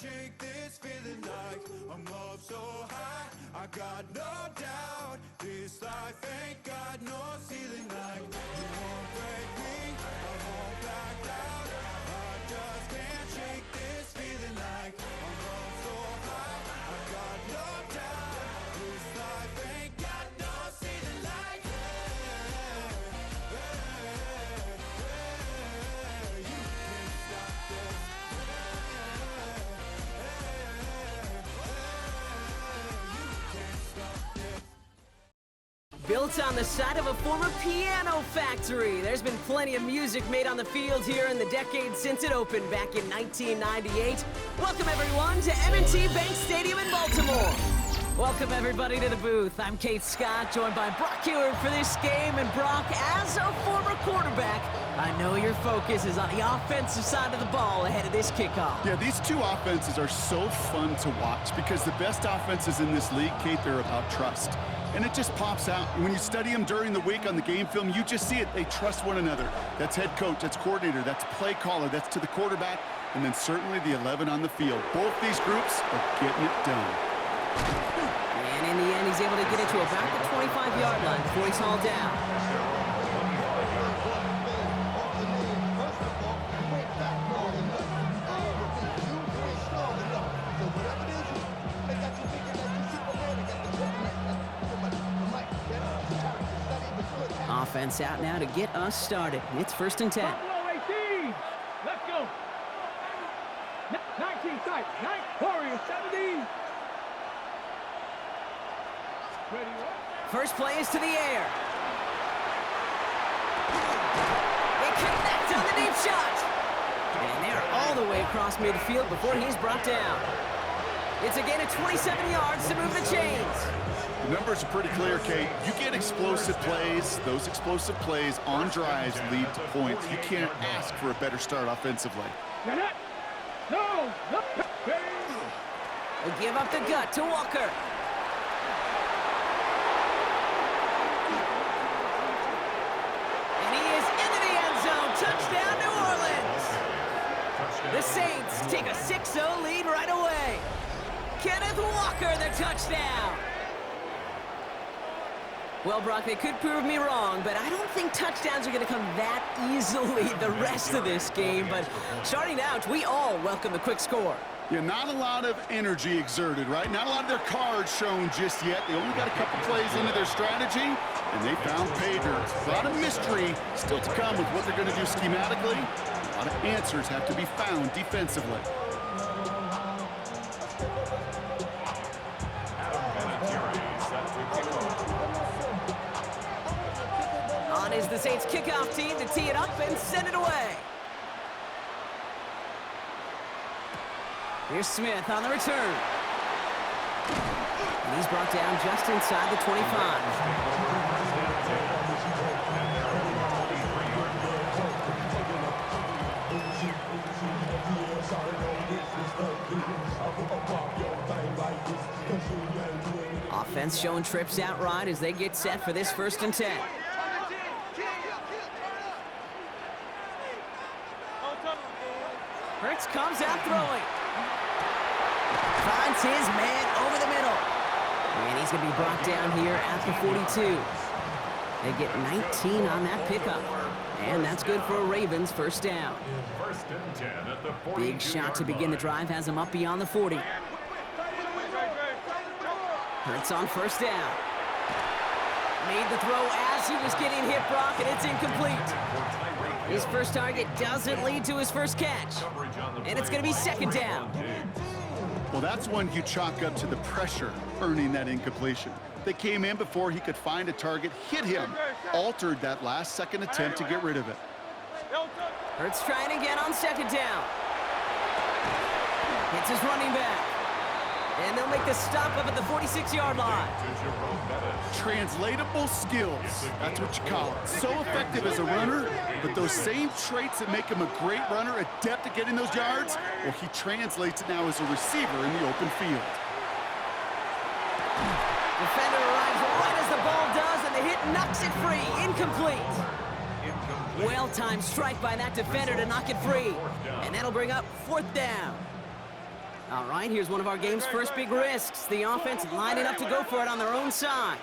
shake this feeling like I'm up so high. I got no doubt this life ain't got no ceiling. Like you won't break me, I won't back down. I just can't shake this feeling like I'm up so high. I got no doubt this life ain't got no ceiling. Like you can't stop this. Built on the side of a former piano factory, there's been plenty of music made on the field here in the decade since it opened back in 1998. Welcome everyone to M&T Bank Stadium in Baltimore. Welcome everybody to the booth. I'm Kate Scott, joined by Brock Ewert for this game. And Brock, as a former quarterback, I know your focus is on the offensive side of the ball ahead of this kickoff. Yeah, these two offenses are so fun to watch because the best offenses in this league, Kate, they're about trust. And it just pops out. When you study them during the week on the game film, you just see it. They trust one another. That's head coach, that's coordinator, that's play caller, that's to the quarterback, and then certainly the 11 on the field. Both these groups are getting it done. And in the end, he's able to get it to about the 25-yard line before he's hauled down. Offense out now to get us started. It's 1st and 10. Buffalo 18. Let's go. 19 tight. 9 Warriors 17. Ready, First play is to the air. They connect on the deep shot. And they're all the way across midfield before he's brought down. It's a gain of 27 yards to move the chains. The numbers are pretty clear, Kate. You get explosive plays. Those explosive plays on drives lead to points. You can't ask for a better start offensively. No. They give up the gut to Walker. And he is into the end zone. Touchdown, New Orleans. The Saints take a 6-0 lead right away. Kenneth Walker, the touchdown. Well, Brock, they could prove me wrong, but I don't think touchdowns are going to come that easily the rest of this game. But starting out, we all welcome the quick score. Yeah, not a lot of energy exerted, right? Not a lot of their cards shown just yet. They only got a couple plays into their strategy, and they found pay dirt. A lot of mystery still to come with what they're going to do schematically. A lot of answers have to be found defensively. On is the Saints kickoff team to tee it up and send it away. Here's Smith on the return. And he's brought down just inside the 25. Offense showing trips out right as they get set for this 1st and 10. Hurts comes out throwing. Finds his man over the middle. And he's going to be brought down here at the 42. They get 19 on that pickup. And that's good for a Ravens 1st down. Big shot to begin the drive has him up beyond the 40. Hurts on 1st down. Made the throw as he was getting hit, Brock, and it's incomplete. His first target doesn't lead to his first catch. And it's going to be 2nd down. Well, that's one you chalk up to the pressure earning that incompletion. They came in before he could find a target, hit him, altered that last-second attempt to get rid of it. Hurts trying again on 2nd down. Hits his running back. And they'll make the stop up at the 46-yard line. Translatable skills, that's what you call it. So effective as a runner, but those same traits that make him a great runner, adept at getting those yards, well, he translates it now as a receiver in the open field. Defender arrives right as the ball does, and the hit knocks it free. Incomplete. Well-timed strike by that defender to knock it free. And that'll bring up 4th down. All right, here's one of our game's first big risks. The offense lining up to go for it on their own side.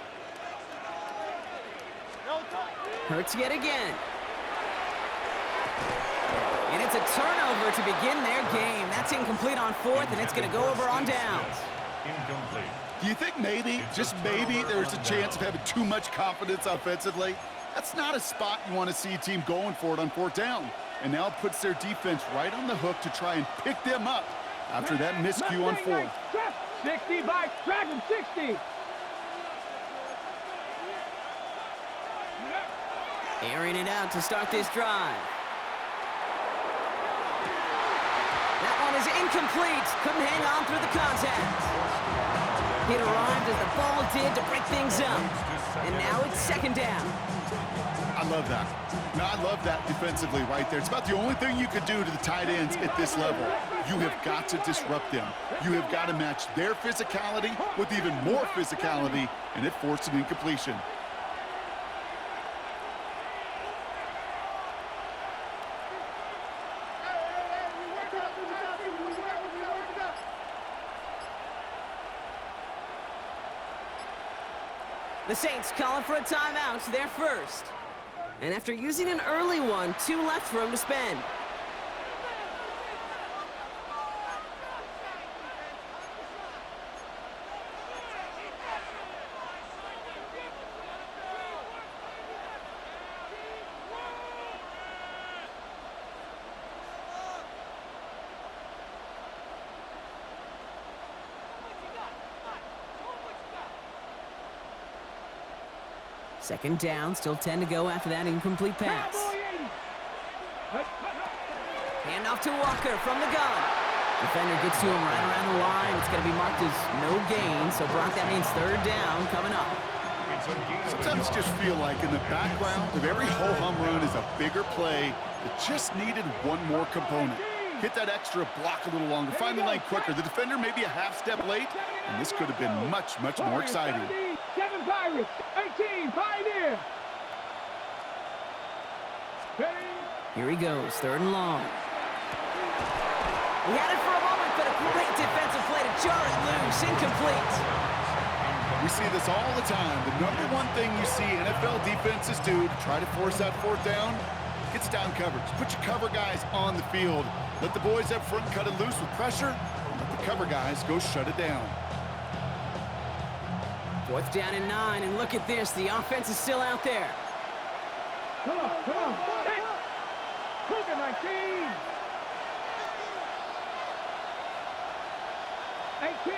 Hurts yet again. And it's a turnover to begin their game. That's incomplete on fourth, and it's going to go over on downs. Incomplete. Do you think maybe, just maybe, there's a chance of having too much confidence offensively? That's not a spot you want to see a team going for it on fourth down. And now it puts their defense right on the hook to try and pick them up after that miscue on fourth. 60 by Dragon 60. Airing it out to start this drive. That one is incomplete. Couldn't hang on through the contact. It arrived as the ball did to break things up. And now it's second down. I love that. No, I love that defensively right there. It's about the only thing you could do to the tight ends at this level. You have got to disrupt them. You have got to match their physicality with even more physicality, and it forced an incompletion. The Saints calling for a timeout, their first. And after using an early one, 2 left for him to spend. Second down, still 10 to go after that incomplete pass. Handoff to Walker from the gun. Defender gets to him right around the line. It's going to be marked as no gain, so Brock, that means third down coming up. Sometimes just feel like in the background of every ho-hum run is a bigger play that just needed one more component. Hit that extra block a little longer, find the lane quicker. The defender may be a half step late, and this could have been much, much more exciting. 7 Pirates, 18 Pioneer. Here he goes, third and long. He had it for a moment, but a great defensive play to jar it loose, incomplete. We see this all the time. The number one thing you see NFL defenses do to try to force that fourth down, gets down coverage. Put your cover guys on the field. Let the boys up front cut it loose with pressure. Let the cover guys go shut it down. Fourth down and 9, and look at this. The offense is still out there. Come on. Hey. Cougar 19. 18,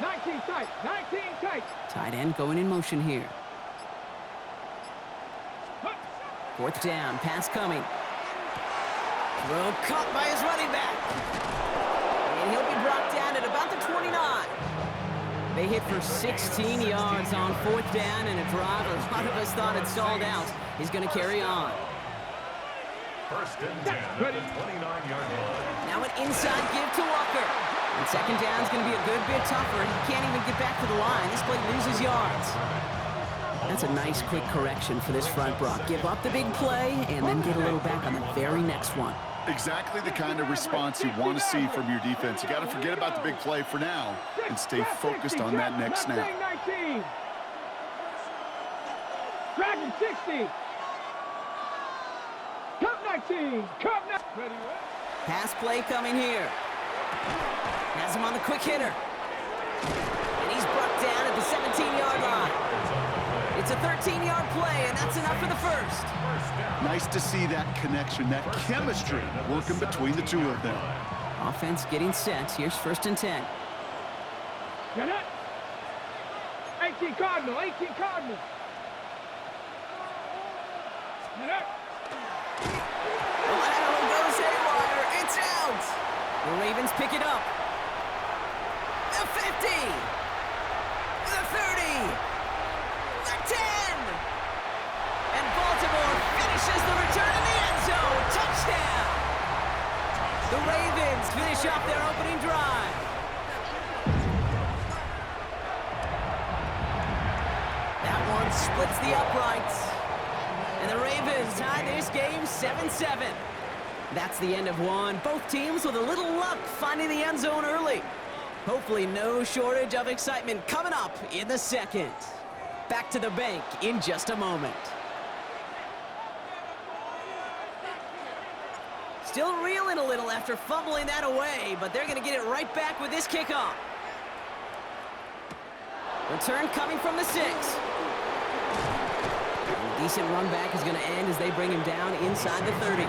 19 tight, 19 tight. Tight end going in motion here. Fourth down, pass coming. Throw caught by his running back. And he'll be brought down at about the 29. They hit for 16 yards on fourth down, and a drive a lot of us thought had stalled out. He's going to carry on. First and 10 at the 29-yard line. Now an inside give to Walker. And second down is going to be a good bit tougher. He can't even get back to the line. This play loses yards. That's a nice quick correction for this front, Brock. Give up the big play and then get a little back on the very next one. Exactly the kind of response you want to see from your defense. You got to forget about the big play for now and stay focused on that next snap. 19. Dragon 60. Cup 19. Cup 19. Pass play coming here. Has him on the quick hitter. And he's brought down at the 17-yard line. It's a 13-yard play, and that's enough for the first. Nice to see that connection, that chemistry working between the two of them. Offense getting set. Here's first and 10. Get it? 18 Cardinal, 18 Cardinal. Get it? The lateral goes haywire. It's out. The Ravens pick it up. The 50. The 30. The 10. And Baltimore finishes the return in the end zone. Touchdown. The Ravens finish off their opening drive. That one splits the uprights. And the Ravens tie this game 7-7. That's the end of one. Both teams with a little luck finding the end zone early. Hopefully no shortage of excitement coming up in the second. Back to the bank in just a moment. Still reeling a little after fumbling that away, but they're going to get it right back with this kickoff. Return coming from the 6. A decent run back is going to end as they bring him down inside the 30.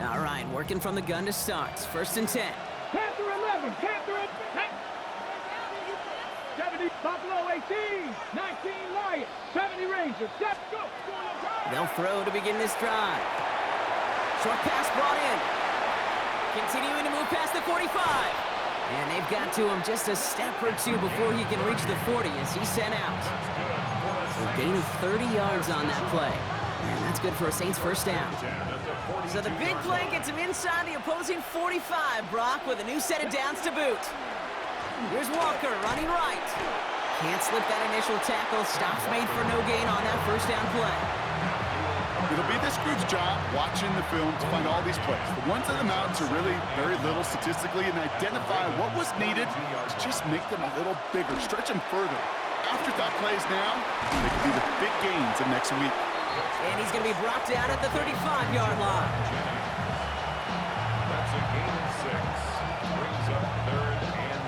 All right, working from the gun to start. First and 10. Panther 11, Panther 70, Buffalo 18, 19 Lions, 70 Rangers, let's go. They'll throw to begin this drive. Short pass brought in. Continuing to move past the 45. And they've got to him just a step or two before he can reach the 40 as he's sent out. A gain of 30 yards on that play. And that's good for a Saints first down. So the big play gets him inside the opposing 45, Brock, with a new set of downs to boot. Here's Walker running right. Can't slip that initial tackle. Stops made for no gain on that first down play. It'll be this group's job watching the film to find all these plays. The ones in the mountains are really very little statistically and identify what was needed to just make them a little bigger, stretch them further. Afterthought plays now, they could be the big gains of next week. And he's going to be brought down at the 35-yard line. That's a gain of 6. Brings up 3rd and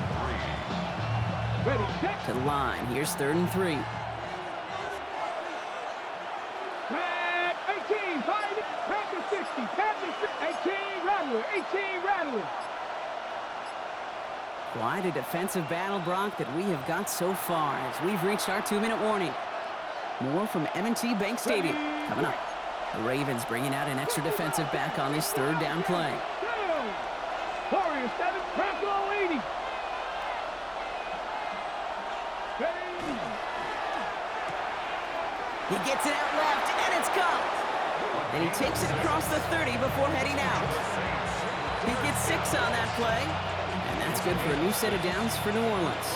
3. Ready, set. To the line. Here's 3rd and 3. Red 18, 5, Panther 60, Panther 60, 18, Rattler, 18, Rattler. Quite a defensive battle, Brock, that we have got so far as we've reached our 2-minute warning. More from M&T Bank Stadium coming up. The Ravens bringing out an extra defensive back on this 3rd down play. Warriors 7, Bronco 80. He gets it out left, and it's caught. And he takes it across the 30 before heading out. He gets 6 on that play, and that's good for a new set of downs for New Orleans.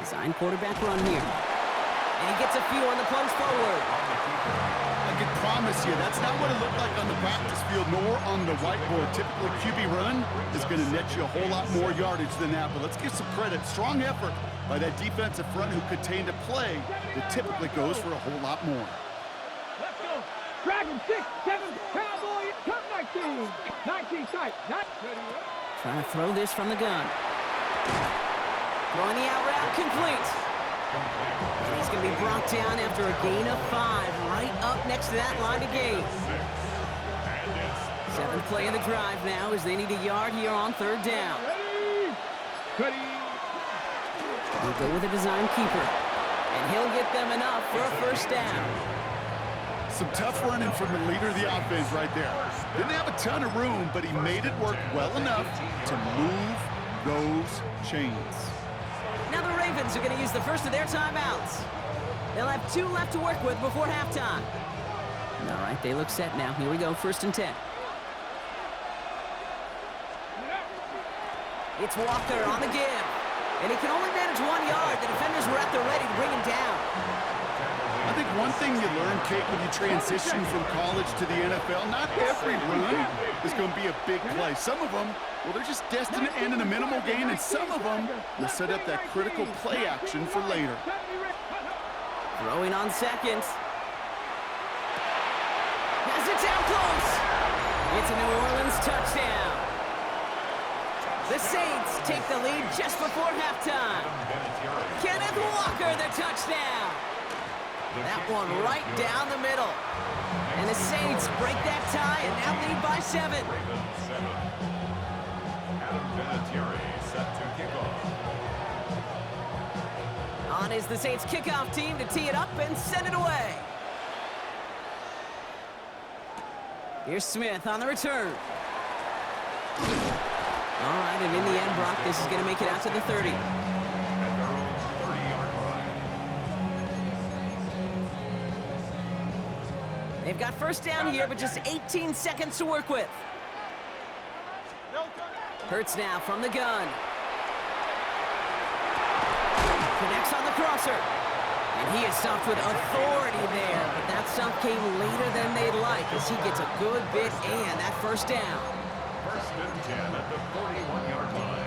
Design quarterback run here. And he gets a few on the plunge forward. I can promise you, that's not what it looked like on the practice field nor on the whiteboard. Typically, QB run is going to net you a whole lot more yardage than that. But let's give some credit. Strong effort by that defensive front who contained a play that typically goes for a whole lot more. Let's go. Dragon 6, 7, Cowboy, Cup 19. 19 sight. Trying to throw this from the gun. Throwing the out route complete. And he's going to be brought down after a gain of 5, right up next to that line of gain. 7th play of the drive now as they need a yard here on 3rd down. Ready. We'll go with a design keeper, and he'll get them enough for a first down. Some tough running from the leader of the offense right there. Didn't have a ton of room, but he made it work well enough to move those chains. Now the Ravens are going to use the first of their timeouts. They'll have 2 left to work with before halftime. All right, they look set now. Here we go, 1st and 10. It's Walker on the give. And he can only manage 1 yard. The defenders were at the ready to bring him down. I think one thing you learn, Kate, when you transition from college to the NFL, not every run is going to be a big play. Some of them, well, they're just destined to end in a minimal gain, and some of them will set up that critical play action for later. Throwing on 2nd. Has it down close. It's a New Orleans touchdown. The Saints take the lead just before halftime. Kenneth Walker, the touchdown. That one right down the middle. And the Saints break that tie and now lead by 7. Adam Vinatieri set to kick off. On is the Saints kickoff team to tee it up and send it away. Here's Smith on the return. All right, and in the end, Brock, this is going to make it out to the 30. At their own 30-yard They've got first down here, but just 18 seconds to work with. Hurts now from the gun. Connects on the crosser. And he is stopped with authority there, but that stop came later than they'd like as he gets a good bit and that first down. First and 10 at the 41-yard line.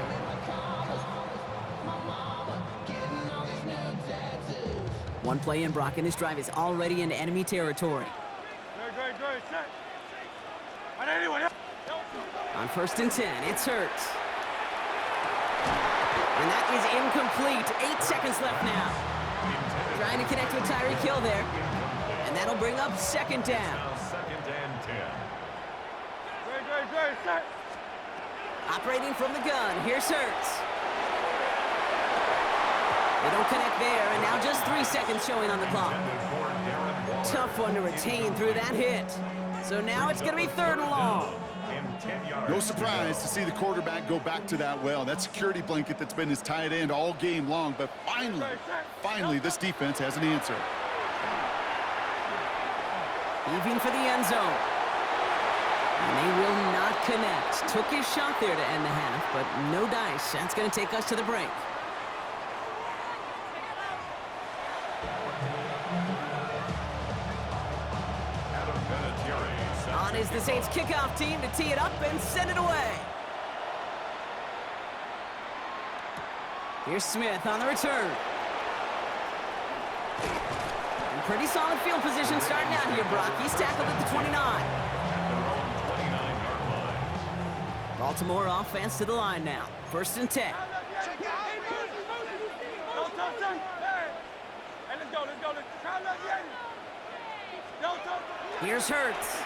One play in, Brock, and his drive is already into enemy territory. On first and 10, it's Hurts. And that is incomplete. 8 seconds left now. Trying to connect with Tyreek Hill there. And that'll bring up second down. Now second and 10. Operating from the gun, here's Hurts. They don't connect there, and now just 3 seconds showing on the clock. Tough one to retain through that hit. So now it's going to be third and long. No surprise to see the quarterback go back to that well. That security blanket that's been his tight end all game long, but finally, this defense has an answer. Leaving for the end zone. And they will not connect. Took his shot there to end the half, but no dice. That's going to take us to the break. On is the Saints kickoff team to tee it up and send it away. Here's Smith on the return. And pretty solid field position starting out here, Brock. He's tackled at the 29. Baltimore offense to the line now. First and 10. Here's Hurts.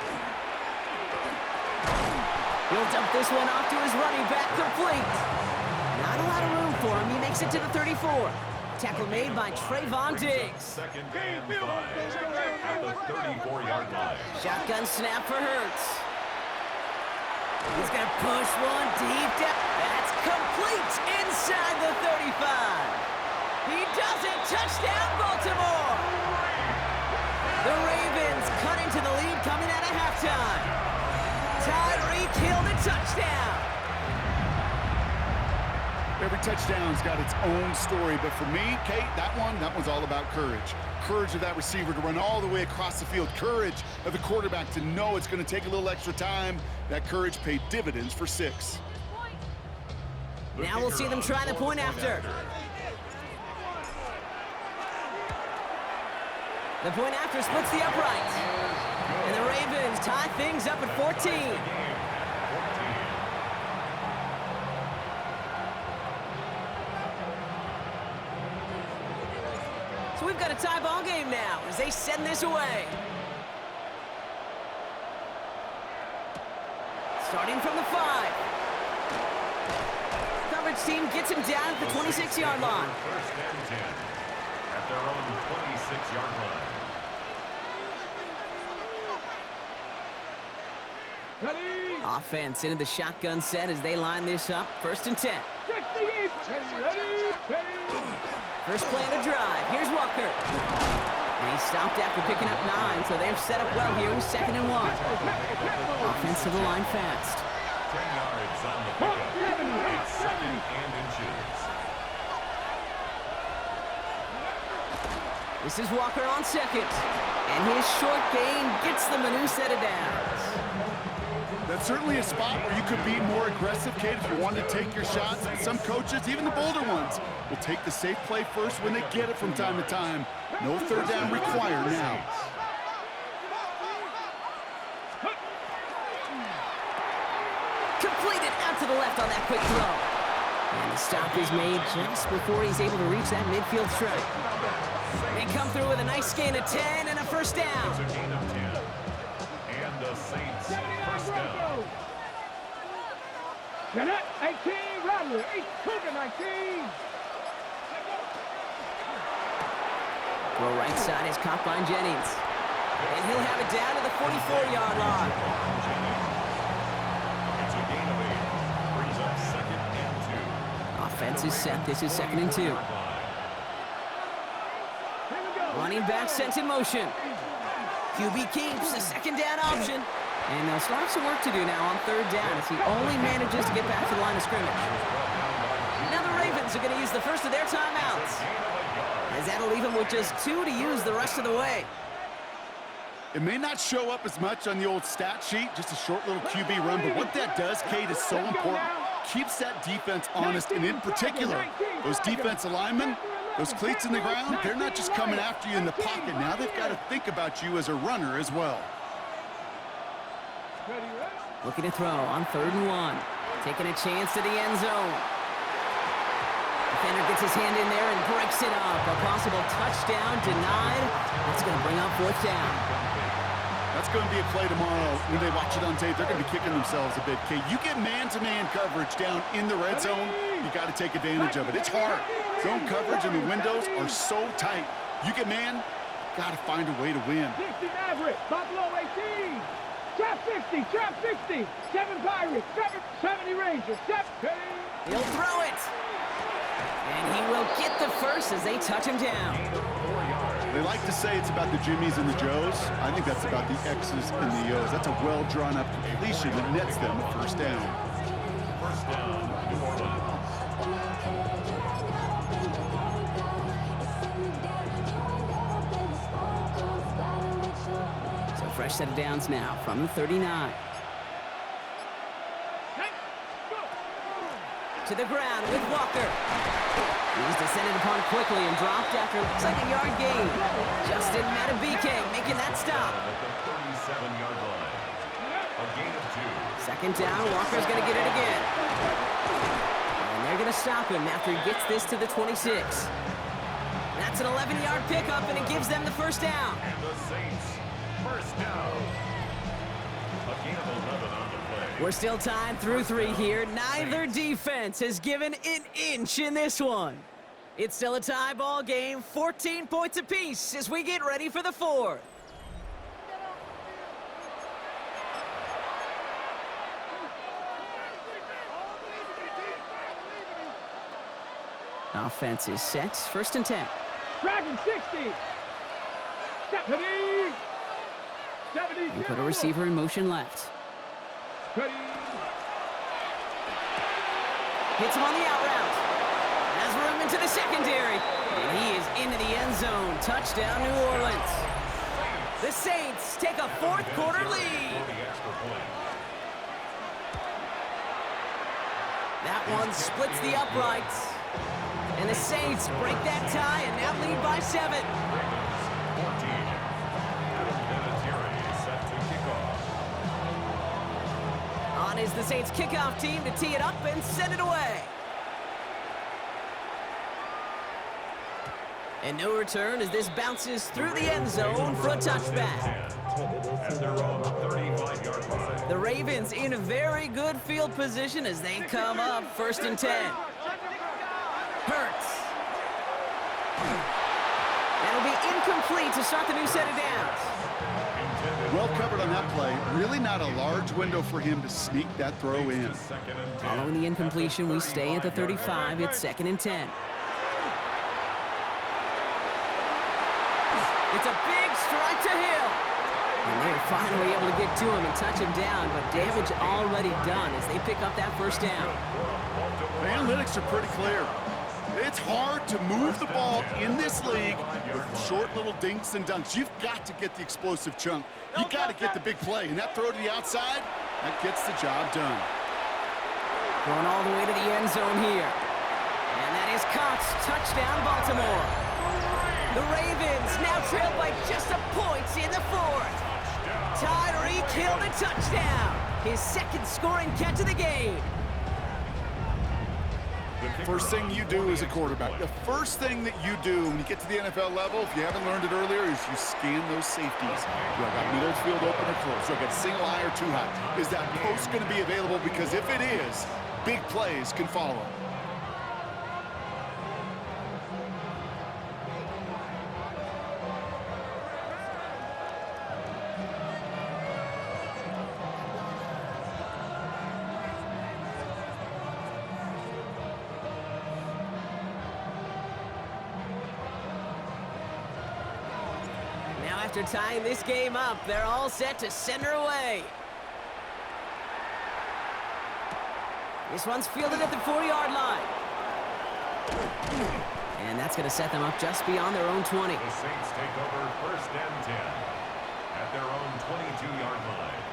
He'll dump this one off to his running back, complete. Not a lot of room for him. He makes it to the 34. Tackle made by Trayvon Diggs. Second and 5 at the 34-yard line. Shotgun snap for Hurts. He's going to push one deep down. That's complete inside the 35. He does it. Touchdown, Baltimore. The Ravens cut into the lead coming out of halftime. Tyreek Hill the touchdown. Every touchdown's got its own story, but for me, Kate, that one's all about courage. Courage of that receiver to run all the way across the field. Courage of the quarterback to know it's going to take a little extra time. That courage paid dividends for 6. Now we'll see them try the point after. The point after splits the upright. And the Ravens tie things up at 14. So we've got a tie ball game now as they send this away. Starting from the 5. Coverage team gets him down at the 26-yard line. First and 10 at their own 26-yard line. Offense into the shotgun set as they line this up. First and 10. First play of the drive. Here's Walker. And he stopped after picking up 9, so they've set up well here with 2nd and 1. Offense to the line fast. 10 yards on the pickup. It's 2nd and inches. This is Walker on 2nd. And his short gain gets them a new set of downs. That's certainly a spot where you could be more aggressive, Kate, if you wanted to take your shots. Some coaches, even the bolder ones, will take the safe play first when they get it from time to time. No third down required now. Completed out to the left on that quick throw. And the stop is made just before he's able to reach that midfield strike. They come through with a nice gain of 10 and a first down. It's a gain of 10. And the Saints first down. 18, Rattler, 19. Throw right side is caught by Jennings. And he'll have it down to the 44-yard line. It's a gain of 8. Brings up 2nd and 2. Offense is set. This is 2nd and 2. Running back sent in motion. QB keeps the second down option. And they'll still have some work to do now on third down as he only manages to get back to the line of scrimmage. Now the Ravens are going to use the first of their timeouts, as that'll leave them with just 2 to use the rest of the way. It may not show up as much on the old stat sheet, just a short little QB run, but what that does, Kate, is so important. Keeps that defense honest, and in particular, those defensive linemen, those cleats in the ground, they're not just coming after you in the pocket. Now they've got to think about you as a runner as well. Looking to throw on 3rd and 1. Taking a chance to the end zone. Defender gets his hand in there and breaks it up. A possible touchdown denied. That's going to bring up 4th down. That's going to be a play tomorrow. When they watch it on tape, they're going to be kicking themselves a bit, Kate. You get man-to-man coverage down in the red zone, you got to take advantage of it. It's hard. Zone coverage and the windows are so tight. You get man, got to find a way to win. 60 Maverick, Buffalo 18. Trap 60, trap 60. 7 Pirates, 70 Rangers, 7. He'll throw it. And he will get the first as they touch him down. They like to say it's about the Jimmies and the Joes. I think that's about the X's and the O's. That's a well-drawn up completion that nets them a first down. First down, New Orleans. So fresh set of downs now from the 39. To the ground with Walker. He's descended upon quickly and dropped after looks like a yard gain. Justin Matabike making that stop. At the 37-yard line. A gain of 2. Second down, Walker's going to get it again. And they're going to stop him after he gets this to the 26. That's an 11-yard pickup, and it gives them the first down. And the Saints, first down. A gain of 11 on the play. We're still tied through 3 here. Neither defense has given an inch in this one. It's still a tie ball game, 14 points apiece as we get ready for the 4th. Offense is set. 1st and 10. Dragon 60. 70. 70. And put a receiver in motion left. Hits him on the out route. Has room into the secondary. And he is into the end zone. Touchdown, New Orleans. The Saints take a 4th quarter lead. That one splits the uprights. And the Saints break that tie and now lead by 7. 14. Adam Vinatieri set to kick off. On is the Saints kickoff team to tee it up and send it away. And no return as this bounces through the end zone for a touchback. At their own 35-yard line. The Ravens in a very good field position as they come up 1st and 10. Hurts. That'll be incomplete to start the new set of downs. Well covered on that play. Really not a large window for him to sneak that throw in. Following the incompletion, we stay at the 35. It's 2nd and 10. It's a big strike to Hill. And they're finally able to get to him and touch him down, but damage already done as they pick up that first down. The analytics are pretty clear. It's hard to move the ball in this league with short little dinks and dunks. You've got to get the explosive chunk. You got to get the big play. And that throw to the outside, that gets the job done. Going all the way to the end zone here. And that is caught. Touchdown, Baltimore. The Ravens now trail by just a point in the 4th. Tyreek Hill a touchdown. His 2nd scoring catch of the game. First thing you do as a quarterback, the first thing that you do when you get to the NFL level, if you haven't learned it earlier, is you scan those safeties. Do I got middle field open or close? Do I got single high or 2 high? Is that post going to be available? Because if it is, big plays can follow. after tying this game up, they're all set to send her away. This one's fielded at the 4-yard line. And that's going to set them up just beyond their own 20. The Saints take over 1st and 10 at their own 22-yard line.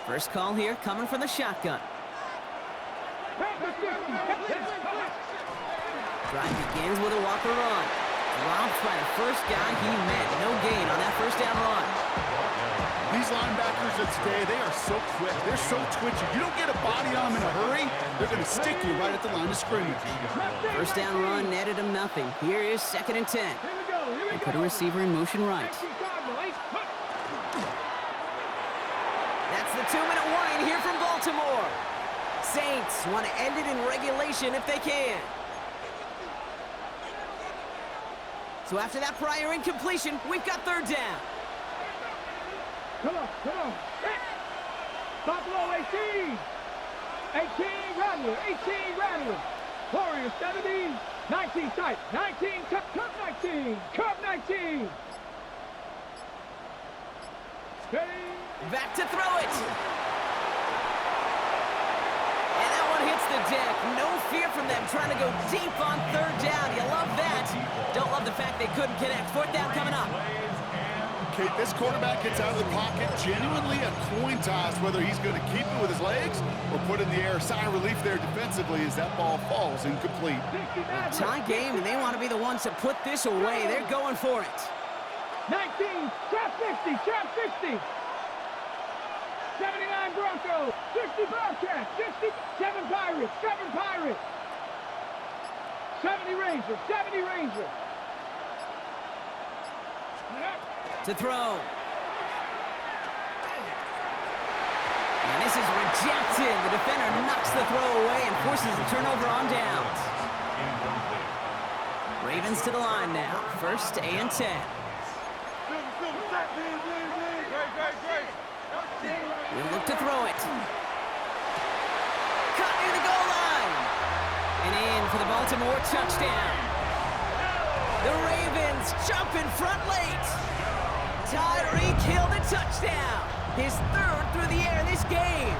First call here coming from the shotgun. Drive begins with a Walker run. Dropped by the first guy he met. No gain on that first down run. These linebackers of today, they are so quick. They're so twitchy. You don't get a body on them in a hurry, they're going to stick you right at the line of scrimmage. First down run netted him nothing. Here is 2nd and 10. They put a receiver in motion right. That's the 2-minute warning here from Baltimore. Saints want to end it in regulation if they can. So after that prior incompletion, we've got 3rd down. Come on. Buffalo 18. 18 Rattler. Warriors 70. 19 tight. 19 Cup 19. Cup 19. Steady. Back to throw it. And that one hits the deck. No fear from them trying to go deep on 3rd down. You love that. Don't love the fact they couldn't connect. 4th down coming up. Kate, this quarterback gets out of the pocket, genuinely a coin toss whether he's going to keep it with his legs or put in the air. Sigh of relief there defensively as that ball falls incomplete. Tie game, and they want to be the ones to put this away. They're going for it. 19, trap 60. 79 Broncos, 60 Bobcats, 67 Pirates, 70 Rangers. To throw. And this is rejected. The defender knocks the throw away and forces a turnover on downs. Ravens to the line now. 1st and 10. We'll look to throw it. Caught near the goal line. And in for the Baltimore touchdown. The Ravens jump in front late. Tyreek Hill the touchdown. His 3rd through the air this game.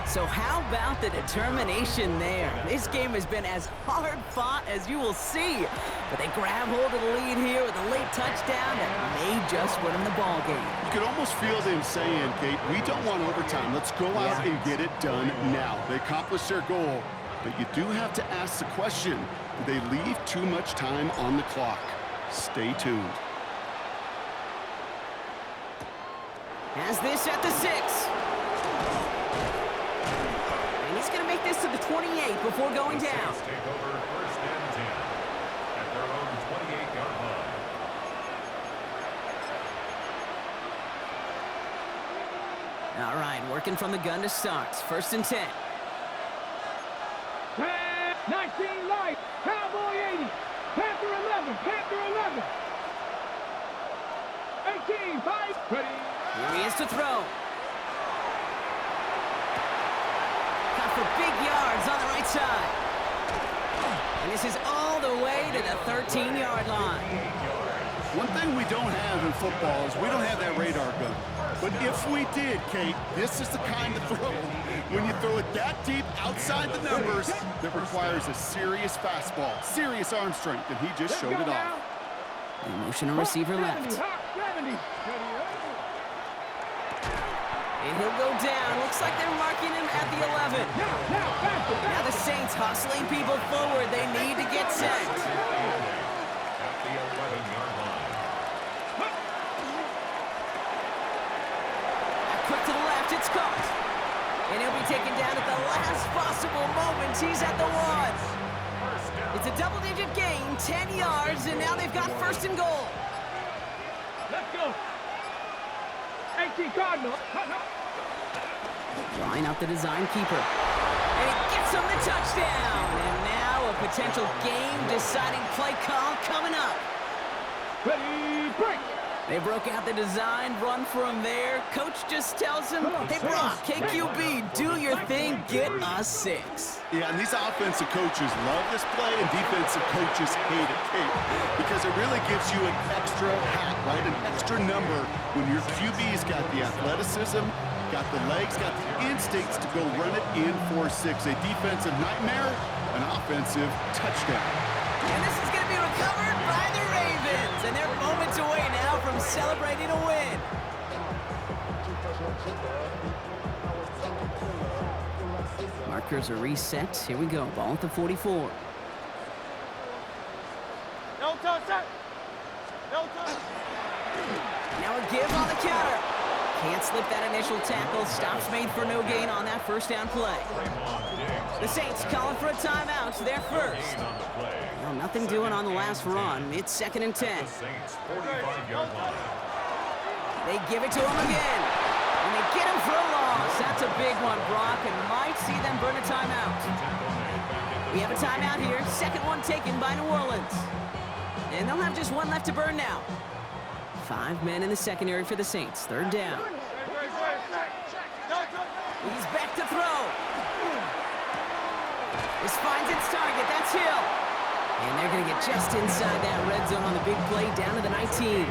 So how about the determination there? This game has been as hard fought as you will see. But they grab hold of the lead here with a late touchdown that may just win them the ball game. You could almost feel them saying, Kate, we don't want overtime. Let's go out and get it done now. They accomplished their goal. But you do have to ask the question, did they leave too much time on the clock? Stay tuned. Has this at the 6. He's going to make this to the 28 before going down. Saints take over 1st and 10 at their own 28-yard line. All right, working from the gun to start. 1st and 10. 19 light. Cowboy 80. Panther 11. 18 5. Ready. Here he is to throw. For big yards on the right side. And this is all the way to the 13-yard line. One thing we don't have in football is we don't have that radar gun. But if we did, Kate, this is the kind of throw, when you throw it that deep outside the numbers, that requires a serious fastball, serious arm strength, and he just showed it off. The motion receiver left. 70. And he'll go down. Looks like they're marking him at the 11. Now the Saints hustling people forward. They need to get set. At the 11-yard line. Quick to the left, it's caught. And he'll be taken down at the last possible moment. He's at the 1. It's a double-digit gain, 10 yards, and now they've got 1st and goal. Let's go. 18 Cardinal. Drawing out the design keeper. And he gets him the touchdown. And now a potential game-deciding play call coming up. Ready, break. They broke out the design run for him there. Coach just tells him, hey, Brock, KQB, do your thing, get a 6. Yeah, and these offensive coaches love this play, and defensive coaches hate it, Kate, because it really gives you an extra hat, right? An extra number when your QB's got the athleticism, got the legs, got the instincts to go run it in for 6. A defensive nightmare, an offensive touchdown. And this is going to be recovered by the Ravens, and they're moments away now from celebrating a win. Markers are reset. Here we go. Ball at the 44. No touch, set. No touch. Now a give on the counter. Can't slip that initial tackle. Stops made for no gain on that first down play. The Saints calling for a timeout. They're first. Well, nothing doing on the last run. It's 2nd and 10. They give it to him again. And they get him for a loss. That's a big one, Brock, and might see them burn a timeout. We have a timeout here. Second one taken by New Orleans. And they'll have just one left to burn now. 5 men in the secondary for the Saints. 3rd down. He's back to throw. This finds its target. That's Hill. And they're going to get just inside that red zone on the big play down to the 19.